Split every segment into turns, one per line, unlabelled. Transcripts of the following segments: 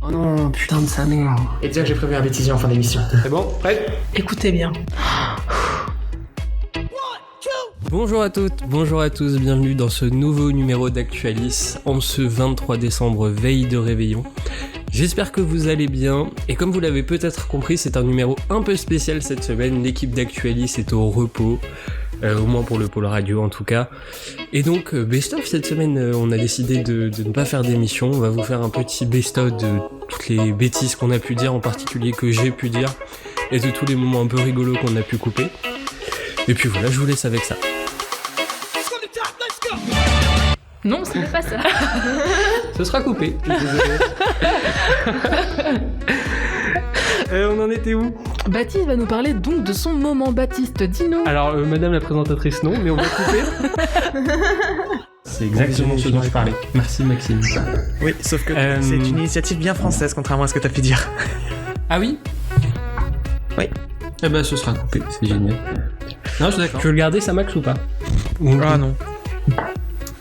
Oh non, putain de sa mère.
Et déjà que j'ai prévu un bêtisier en fin d'émission. C'est bon, prêt ?
Écoutez bien. Bonjour à toutes, bonjour à tous, bienvenue dans ce nouveau numéro d'Actualis en ce 23 décembre, veille de réveillon. J'espère que vous allez bien, et comme vous l'avez peut-être compris, c'est un numéro un peu spécial cette semaine, l'équipe d'Actualis est au repos, au moins pour le pôle radio en tout cas. Et donc, best-of cette semaine, on a décidé de ne pas faire d'émission, on va vous faire un petit best-of de toutes les bêtises qu'on a pu dire, en particulier que j'ai pu dire, et de tous les moments un peu rigolos qu'on a pu couper. Et puis voilà, je vous laisse avec ça.
Non, ce n'est pas ça.
Ce sera coupé, je suis désolé. On en était où ?
Baptiste va nous parler donc de son moment. Baptiste, dis-nous.
Alors, madame la présentatrice, non, mais on va couper. C'est exactement ce dont je parlais. Merci Maxime.
Oui, sauf que c'est une initiative bien française, contrairement à ce que t'as pu dire.
Ah oui ?
Oui.
Eh ben, ce sera coupé, c'est génial. Non, je suis d'accord. Tu veux le garder, ça Max, ou pas ?
Ah non.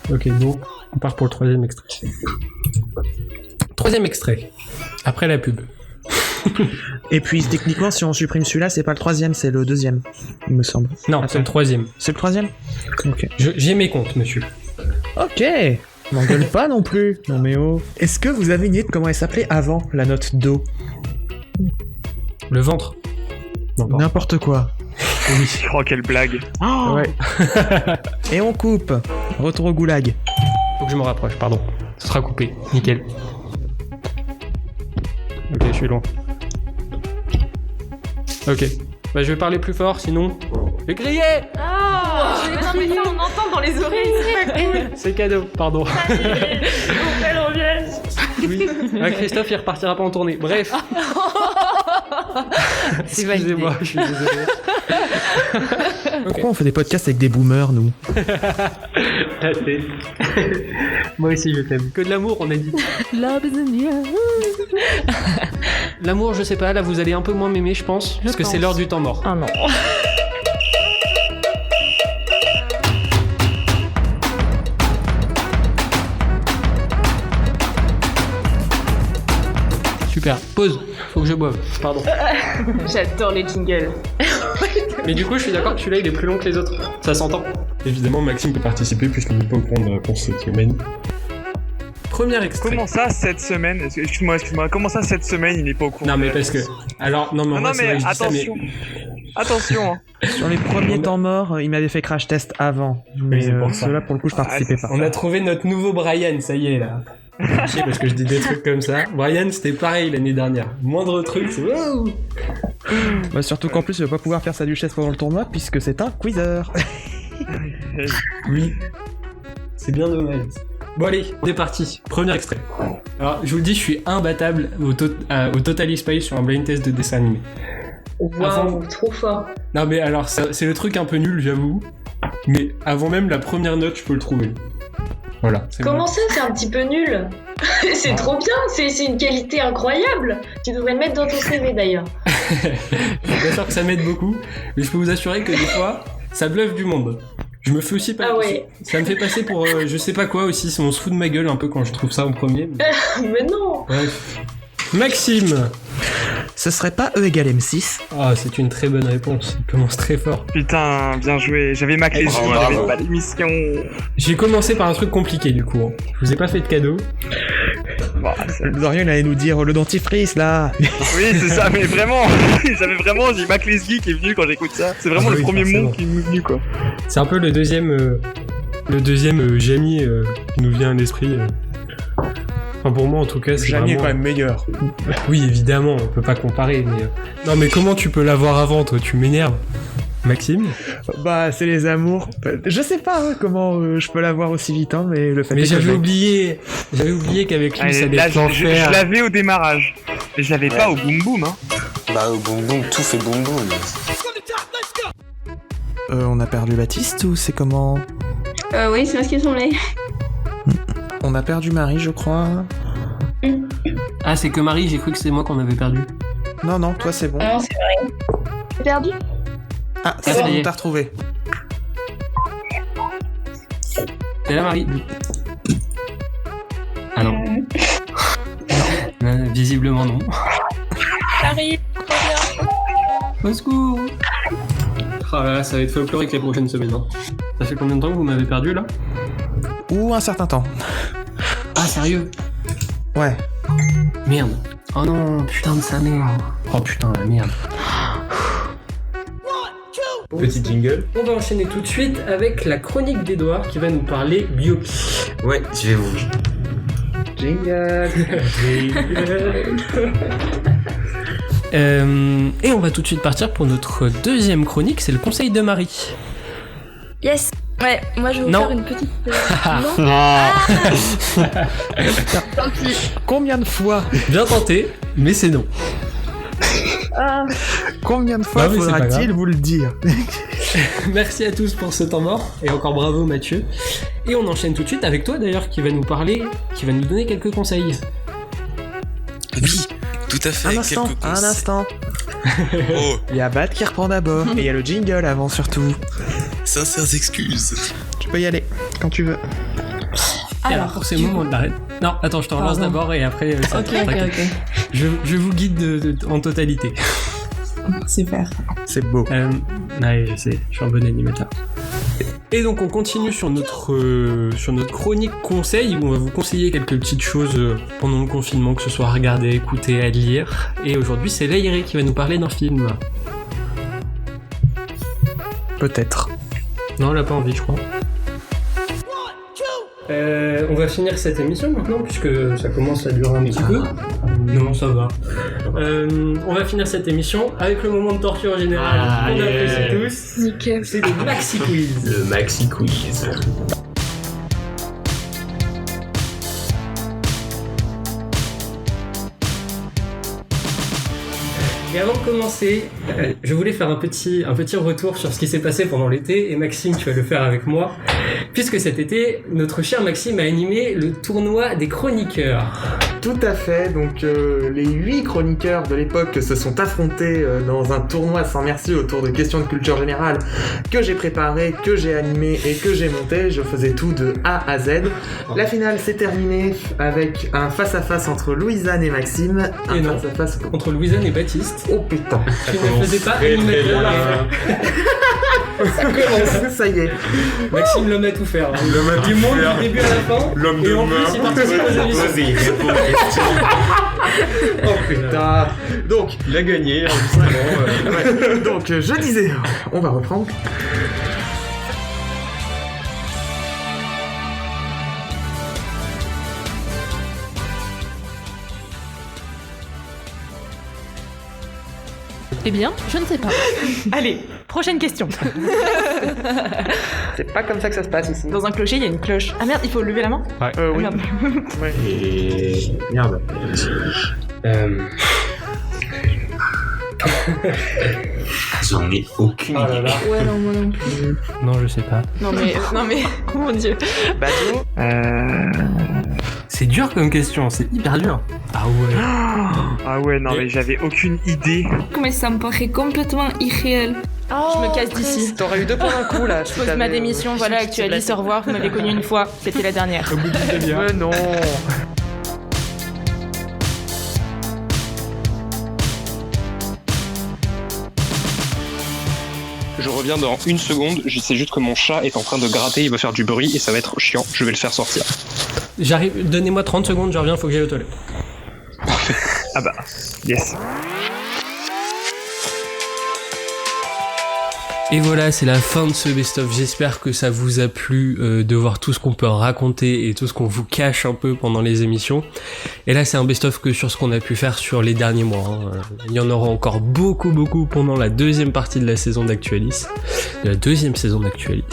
Ok, donc, on part pour le troisième extrait. Troisième extrait. Après la pub.
Et puis, techniquement, si on supprime celui-là, c'est pas le troisième, c'est le deuxième, il me semble.
Non, c'est le troisième.
C'est le troisième ? Ok.
J'ai mes comptes, monsieur.
Ok. M'engueule pas non plus. Non mais oh. Est-ce que vous avez une idée de comment elle s'appelait avant la note Do ?
Le ventre. Non, pardon.
N'importe quoi.
Oui. Oh, quelle blague.
Oh ouais. Et on coupe. Retour au goulag.
Faut que je me rapproche, pardon. Ce sera coupé. Nickel. Ok, je suis loin. Ok. Bah, je vais parler plus fort, sinon... Je vais crier.
Ah, non, mais ça, on entend dans les oreilles.
C'est cadeau, pardon.
Elle revient.
Oui. Ah, Christophe, il repartira pas en tournée. Bref.
C'est validé.
Excusez-moi, je suis désolé.
Pourquoi on fait des podcasts avec des boomers, nous ?
La tête. Moi aussi, je t'aime. Que de l'amour, on a dit.
Love is in the air.
L'amour, je sais pas, là, vous allez un peu moins m'aimer, je pense. Parce que c'est l'heure du temps mort.
Ah non.
Super. Pause. Faut que je boive. Pardon.
J'adore les jingles.
Mais du coup, je suis d'accord que celui-là, il est plus long que les autres. Ça s'entend.
Évidemment, Maxime peut participer puisqu'il n'est pas au courant de la réponse cette semaine.
Premier extrait.
Comment ça, cette semaine ? Excuse-moi. Comment ça, cette semaine, il n'est pas au courant ?
Non, mais parce que... Alors, non, mais en
Non,
vrai, c'est vrai
mais
que je dis ça,
attention. Attention, hein.
Sur les premiers temps morts, il m'avait fait crash test avant. Mais
c'est pour ça.
ceux-là, pour le coup, je participais pas.
On a trouvé notre nouveau Brian, ça y est, là. Je sais parce que je dis des trucs comme ça. Brian, c'était pareil l'année dernière. Moindre truc, c'est... Wow.
Bah, surtout qu'en plus, il va pas pouvoir faire sa duchesse pendant le tournoi puisque c'est un quizzer.
Oui. C'est bien dommage. Bon allez, c'est parti. Premier extrait. Alors, je vous le dis, je suis imbattable au Totally Spice sur un blind test de dessin animé.
Waouh, trop fort.
Non mais alors, c'est le truc un peu nul, j'avoue. Mais avant même la première note, je peux le trouver. Voilà.
Comment ça, c'est un petit peu nul? C'est trop bien, c'est une qualité incroyable. Tu devrais le mettre dans ton CV d'ailleurs.
Je suis pas sûr que ça m'aide beaucoup, mais je peux vous assurer que des fois, ça bluffe du monde. Je me fais aussi pas.
Ah ouais.
Ça me fait passer pour je sais pas quoi aussi, on se fout de ma gueule un peu quand je trouve ça en premier.
Mais non.
Bref. Maxime.
Ce serait pas E égale M6?
Ah, c'est une très bonne réponse. Il commence très fort.
Putain, bien joué. J'avais ma clé, j'avais pas d'émission.
J'ai commencé par un truc compliqué du coup. Je vous ai pas fait de cadeau.
Bon,
Dorian, il allait nous dire le dentifrice là.
oui, c'est ça, mais vraiment, j'ai Maclès Geek qui est venu quand j'écoute ça. C'est vraiment
Ah
le
oui,
premier
forcément.
mot qui m'est venu, quoi.
C'est un peu le deuxième Jamie qui nous vient à l'esprit. Enfin pour moi en tout cas c'est
Jamie
vraiment...
est quand même meilleur.
Oui évidemment, on peut pas comparer mais... Non mais comment tu peux l'avoir avant toi, tu m'énerves. Maxime?
Bah, c'est les amours. Je sais pas comment je peux l'avoir aussi vite, hein, mais le fait
Mais
est que
j'avais oublié qu'avec lui ça allait
Là,
être
je
l'enfer.
l'avais au démarrage. Mais je l'avais pas au boum boum, hein.
Bah au boum boum, tout fait boum boum.
On a perdu Baptiste ou c'est comment?
Oui, c'est parce qu'ils sont là.
On a perdu Marie, je crois.
Ah c'est que Marie, j'ai cru que c'est moi qu'on avait perdu.
Non, non, toi c'est bon.
Non, c'est vrai. J'ai perdu.
Ah, c'est
ça y
bon,
est.
t'as retrouvé.
T'es là Marie? Ah non. Visiblement non.
J'arrive, reviens.
Au secours. Oh là là, ça va être folklorique les prochaines semaines. Hein. Ça fait combien de temps que vous m'avez perdu là?
Ou un certain temps.
Ah sérieux?
Ouais.
Merde. Oh non, putain de sa mère. Oh putain, la merde.
Petit jingle.
On va enchaîner tout de suite avec la chronique d'Edouard qui va nous parler biopic.
Ouais, je vais vous.
Jingle.
Et on va tout de suite partir pour notre deuxième chronique, c'est le conseil de Marie.
Yes. Ouais, moi je vais vous
Non.
faire une petite. Non.
Tant pis. Combien de fois
Bien tenté, mais c'est non.
Combien de fois
Bah oui, c'est pas
faudra-t-il
grave.
vous le dire?
Merci à tous pour ce temps mort, et encore bravo Mathieu. Et on enchaîne tout de suite avec toi d'ailleurs qui va nous parler, qui va nous donner quelques conseils.
Oui, tout à fait.
Un instant,
quelques
un
conseils.
instant.
Oh,
Il y a Bat qui reprend d'abord. Et il y a le jingle avant surtout.
sincères excuses.
Tu peux y aller quand tu veux.
Et alors pour ces moments d'arrêt. Non, attends, je te relance
Pardon.
d'abord et après. Ça, t'inquiète. Je vous guide en totalité.
Super.
C'est beau.
Ouais, je sais, je suis un bon animateur. Et donc on continue sur notre chronique conseil où on va vous conseiller quelques petites choses pendant le confinement, que ce soit à regarder, écouter, à lire. Et aujourd'hui c'est Laïré qui va nous parler d'un film.
Peut-être.
Non, elle a pas envie, je crois. On va finir cette émission maintenant puisque ça commence à durer un petit peu. Non, ça va. On va finir cette émission avec le moment de torture générale.
Ah,
On
yeah.
apprécie tous.
Nickel.
C'est le Maxi Quiz.
Le Maxi Quiz.
Et avant de commencer, je voulais faire un petit retour sur ce qui s'est passé pendant l'été, et Maxime, tu vas le faire avec moi, puisque cet été, notre cher Maxime a animé le tournoi des chroniqueurs.
Tout à fait, donc les 8 chroniqueurs de l'époque se sont affrontés dans un tournoi sans merci autour de questions de culture générale que j'ai préparé, que j'ai animé et que j'ai monté. Je faisais tout de A à Z. La finale s'est terminée avec un face-à-face entre Louisanne et Maxime.
Et
Un
non.
face-à-face...
Entre Louisanne et Baptiste,
Oh putain,
qui ne faisait pas
Très, très
animateur.
bien.
ça commence, ça y est.
Maxime l'homme à tout faire. Hein.
L'homme à
Du
tout
monde
faire.
du début à la fin.
L'homme
et
de
en plus, il participe aux émissions.
il répond aux questions.
Oh putain.
Donc,
Il a gagné, enregistrement.
ouais, donc je disais, on va reprendre.
Eh bien, je ne sais pas.
Allez, prochaine question.
C'est pas comme ça que ça se passe ici.
Dans un clocher, il y a une cloche. Ah merde, il faut lever la main.
Oui.
Ah, merde.
Et... Merde.
J'en ai aucune
Oh là là.
Ouais, non, moi non plus.
Non, je sais pas.
Non mais, oh mon dieu.
Bateau.
C'est dur comme question, c'est hyper dur. Ah ouais.
Ah ouais, non, mais j'avais aucune idée.
Mais ça me paraît complètement irréel.
Je me casse d'ici.
T'aurais eu 2 points d'un coup là.
Je pose ma démission, voilà, Actualis, au revoir, vous m'avez connu une fois, c'était la dernière.
Au bout d'une demi-heure.
Ouais, non.
Je reviens dans une seconde, je sais juste que mon chat est en train de gratter, il va faire du bruit et ça va être chiant, je vais le faire sortir.
J'arrive, donnez-moi 30 secondes, je reviens, faut que j'aille aux toilettes.
Ah bah, yes.
Et voilà, c'est la fin de ce best-of. J'espère que ça vous a plu de voir tout ce qu'on peut raconter et tout ce qu'on vous cache un peu pendant les émissions. Et là, c'est un best-of que sur ce qu'on a pu faire sur les derniers mois. Hein. Il y en aura encore beaucoup pendant la deuxième partie de la saison d'Actualis. De la deuxième saison d'Actualis.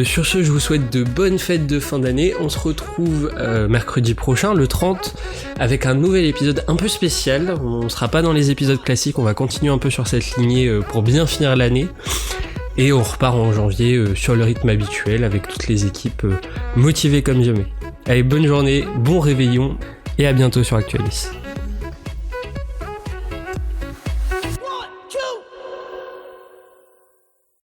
Sur ce, je vous souhaite de bonnes fêtes de fin d'année. On se retrouve mercredi prochain, le 30, avec un nouvel épisode un peu spécial. On sera pas dans les épisodes classiques, on va continuer un peu sur cette lignée pour bien finir l'année. Et on repart en janvier sur le rythme habituel avec toutes les équipes motivées comme jamais. Allez, bonne journée, bon réveillon et à bientôt sur Actualis.